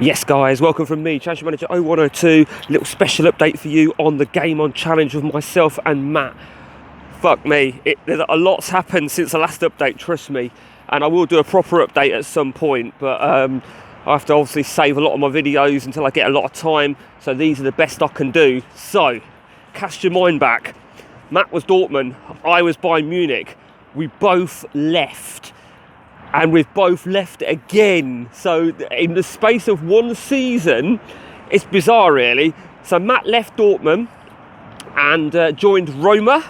Yes guys, welcome from me, Championship Manager 0102, little special update for you on the Game On Challenge with myself and Matt. Fuck me, a lot's happened since the last update, trust me, and I will do a proper update at some point, but I have to obviously save a lot of my videos until I get a lot of time, so these are the best I can do. So, cast your mind back. Matt was Dortmund, I was Bayern Munich, we both left. And we've both left again. So in the space of one season, it's bizarre really. So Matt left Dortmund and joined Roma.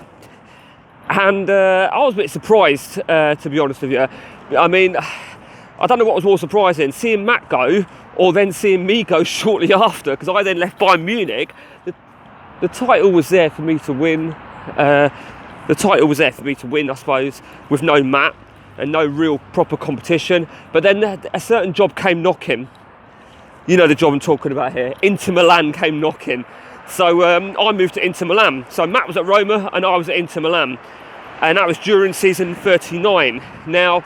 And I was a bit surprised, to be honest with you. I mean, I don't know what was more surprising, seeing Matt go or then seeing me go shortly after, because I then left Bayern Munich. The title was there for me to win. I suppose, with no Matt. And no real proper competition, but then a certain job came knocking. You know the job I'm talking about here. Inter Milan came knocking, so I moved to Inter Milan. So Matt was at Roma and I was at Inter Milan, and that was during season 39. Now,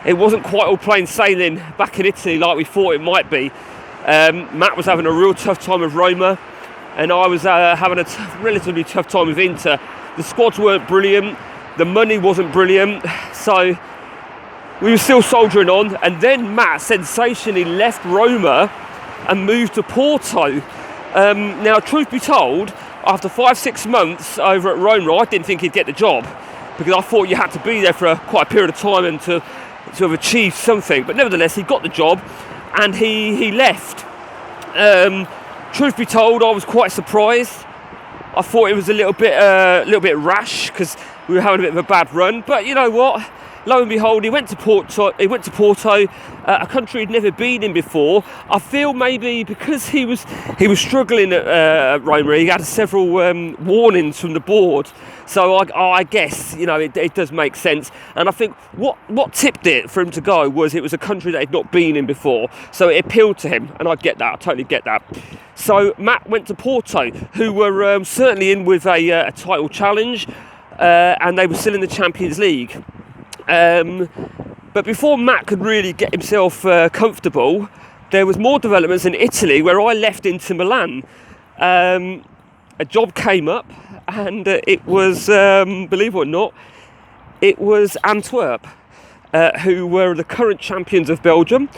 it wasn't quite all plain sailing back in Italy like we thought it might be. Matt was having a real tough time with Roma, and I was having a relatively tough time with Inter. The squads weren't brilliant. The money wasn't brilliant, so we were still soldiering on. And then Matt sensationally left Roma and moved to Porto. Now, truth be told, after 5-6 months over at Roma, I didn't think he'd get the job, because I thought you had to be there for quite a period of time and to have achieved something. But nevertheless, he got the job and he left. Truth be told, I was quite surprised. I thought it was a little bit rash, because we were having a bit of a bad run. But you know what? Lo and behold, he went to Porto, a country he'd never been in before. I feel maybe because he was struggling at Roma, he had several warnings from the board. So I guess, you know, it does make sense. And I think what tipped it for him to go was it was a country that he'd not been in before. So it appealed to him, and I get that. I totally get that. So Matt went to Porto, who were certainly in with a title challenge, and they were still in the Champions League. But before Matt could really get himself comfortable, there was more developments in Italy, where I left Inter Milan. A job came up, and it was, believe it or not, it was Antwerp, who were the current champions of Belgium,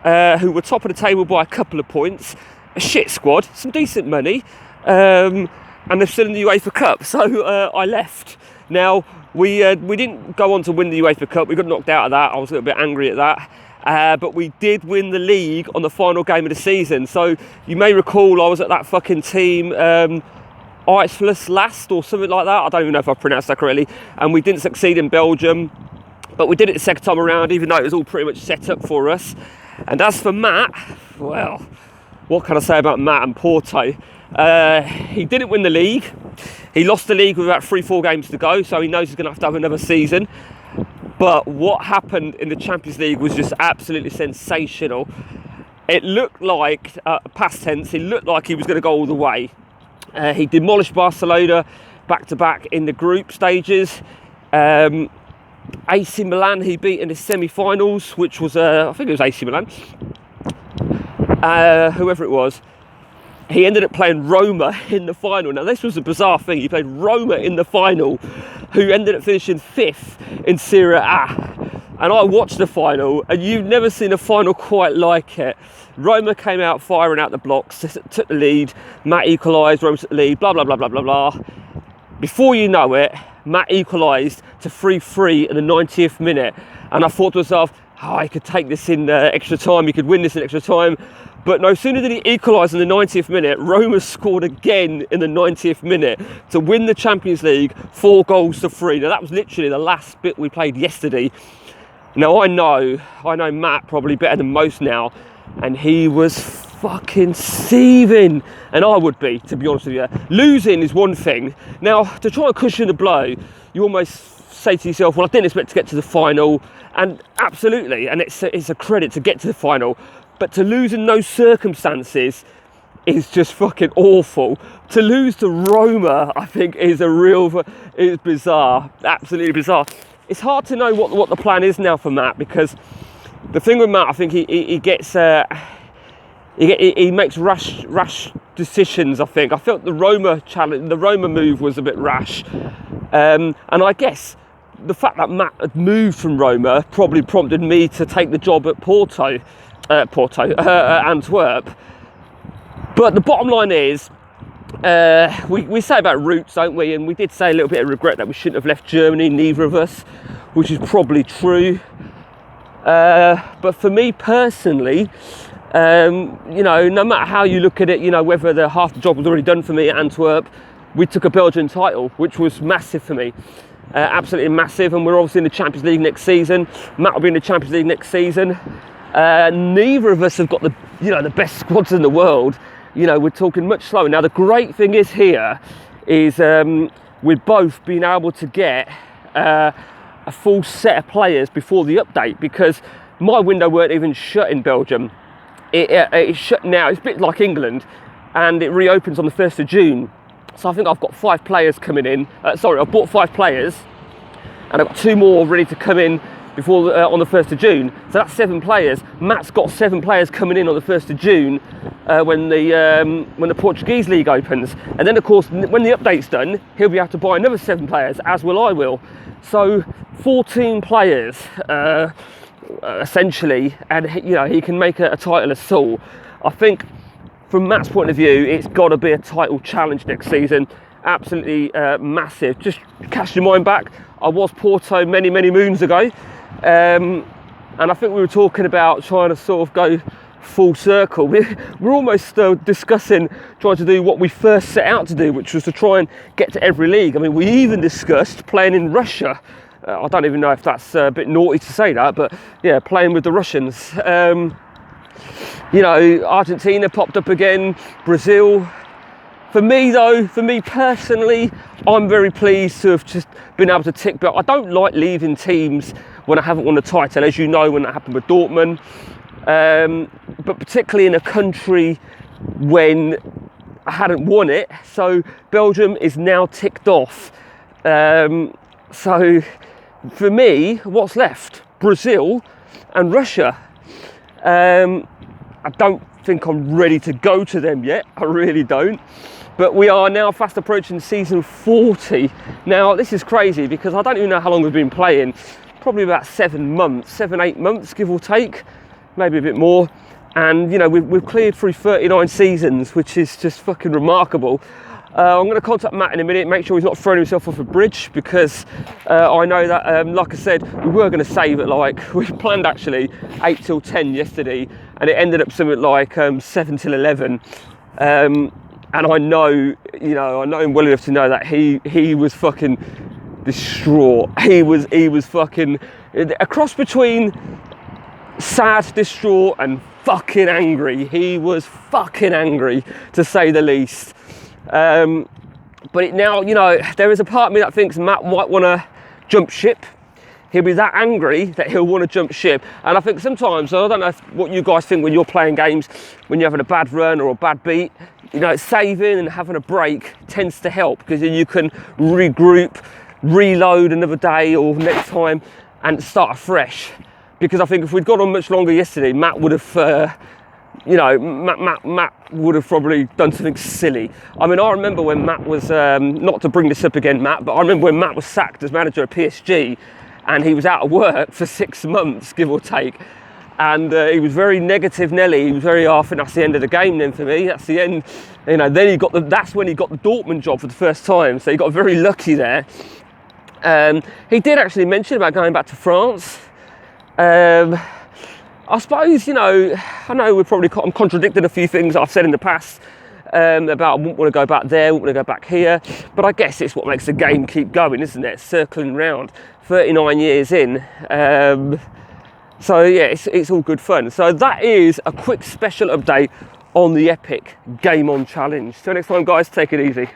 who were top of the table by a couple of points. A shit squad, some decent money, and they're still in the UEFA Cup. So I left. Now, we didn't go on to win the UEFA Cup. We got knocked out of that. I was a little bit angry at that. But we did win the league on the final game of the season. So you may recall I was at that fucking team, Iceland last or something like that. I don't even know if I pronounced that correctly. And we didn't succeed in Belgium. But we did it the second time around, even though it was all pretty much set up for us. And as for Matt, well, what can I say about Matt and Porto? He didn't win the league. He lost the league with about 3-4 games to go, so he knows he's going to have another season. But what happened in the Champions League was just absolutely sensational. It looked like, past tense, it looked like he was going to go all the way. He demolished Barcelona back-to-back in the group stages. AC Milan he beat in the semi-finals, which was, I think it was AC Milan. Whoever it was. He ended up playing Roma in the final. Now, this was a bizarre thing. He played Roma in the final, who ended up finishing 5th in Serie A. And I watched the final, and you've never seen a final quite like it. Roma came out firing out the blocks, took the lead. Matt equalised, Roma took the lead, blah, blah, blah, blah, blah, blah. Before you know it, Matt equalised to 3-3 in the 90th minute. And I thought to myself, he could take this in extra time, he could win this in extra time. But no sooner did he equalise in the 90th minute, Roma scored again in the 90th minute to win the Champions League 4-3. Now that was literally the last bit we played yesterday. Now I know Matt probably better than most now, and he was fucking seething, and I would be, to be honest with you. Losing is one thing. Now, to try and cushion the blow, you almost say to yourself, well, I didn't expect to get to the final, and absolutely, and it's a credit to get to the final. But to lose in those circumstances is just fucking awful. To lose to Roma, I think, is bizarre. Absolutely bizarre. It's hard to know what the plan is now for Matt, because the thing with Matt, I think he gets he makes rash decisions. I think I felt the Roma challenge, the Roma move was a bit rash, and I guess the fact that Matt had moved from Roma probably prompted me to take the job at Antwerp. But the bottom line is, we say about roots, don't we? And we did say a little bit of regret that we shouldn't have left Germany, neither of us, which is probably true. But for me personally, you know, no matter how you look at it, you know, whether half the job was already done for me at Antwerp, we took a Belgian title, which was massive for me. Absolutely massive, and we're obviously in the Champions League next season. Matt will be in the Champions League next season. Neither of us have got the best squads in the world. You know, we're talking much slower. Now the great thing is here is we've both been able to get a full set of players before the update, because my window weren't even shut in Belgium. It's shut now. It's a bit like England, and it reopens on the 1st of June. So I think I've got 5 players coming in. I've bought 5 players, and I've got 2 more ready to come in before on the 1st of June. So that's 7 players. Matt's got 7 players coming in on the 1st of June when the Portuguese league opens. And then of course, when the update's done, he'll be able to buy another 7 players, as will I will. So 14 players essentially, and you know, he can make a title assault. I think from Matt's point of view, it's got to be a title challenge next season. Absolutely massive. Just cast your mind back. I was Porto many moons ago, and I think we were talking about trying to sort of go full circle. We're almost discussing trying to do what we first set out to do, which was to try and get to every league. I mean, we even discussed playing in Russia. I don't even know if that's a bit naughty to say that, but yeah, playing with the Russians. You know, Argentina popped up again, Brazil. For me personally, I'm very pleased to have just been able to tick. But I don't like leaving teams when I haven't won a title, as you know, when that happened with Dortmund. But particularly in a country when I hadn't won it. So Belgium is now ticked off. So for me, what's left? Brazil and Russia. I don't think I'm ready to go to them yet. I really don't. But we are now fast approaching season 40. Now, this is crazy because I don't even know how long we've been playing. Probably about 7, 8 months, give or take. Maybe a bit more. And, you know, we've cleared through 39 seasons, which is just fucking remarkable. I'm going to contact Matt in a minute, make sure he's not throwing himself off a bridge, because I know that, like I said, we were going to save it, like, we planned actually 8 till 10 yesterday, and it ended up something like 7 till 11. And I know, you know, I know him well enough to know that he was fucking distraught. He was fucking a cross between sad, distraught, and fucking angry. He was fucking angry, to say the least. But it now, you know, there is a part of me that thinks Matt might want to jump ship. He'll be that angry that he'll want to jump ship. And I think sometimes, I don't know what you guys think when you're playing games, when you're having a bad run or a bad beat, you know, saving and having a break tends to help, because then you can regroup, reload another day or next time and start afresh. Because I think if we'd gone on much longer yesterday, Matt would have, you know, Matt would have probably done something silly. I mean, I remember when Matt was, not to bring this up again, Matt, but I remember when Matt was sacked as manager of PSG, and he was out of work for 6 months, give or take. And he was very negative Nelly. He was very, I think that's the end of the game then for me. That's the end, you know, then that's when he got the Dortmund job for the first time. So he got very lucky there. He did actually mention about going back to France. I suppose, you know, I know I'm contradicting a few things I've said in the past about I wouldn't want to go back there, wouldn't want to go back here, but I guess it's what makes the game keep going, isn't it? Circling round, 39 years in. So yeah, it's all good fun. So that is a quick special update on the epic Game On challenge. Till next time, guys, take it easy.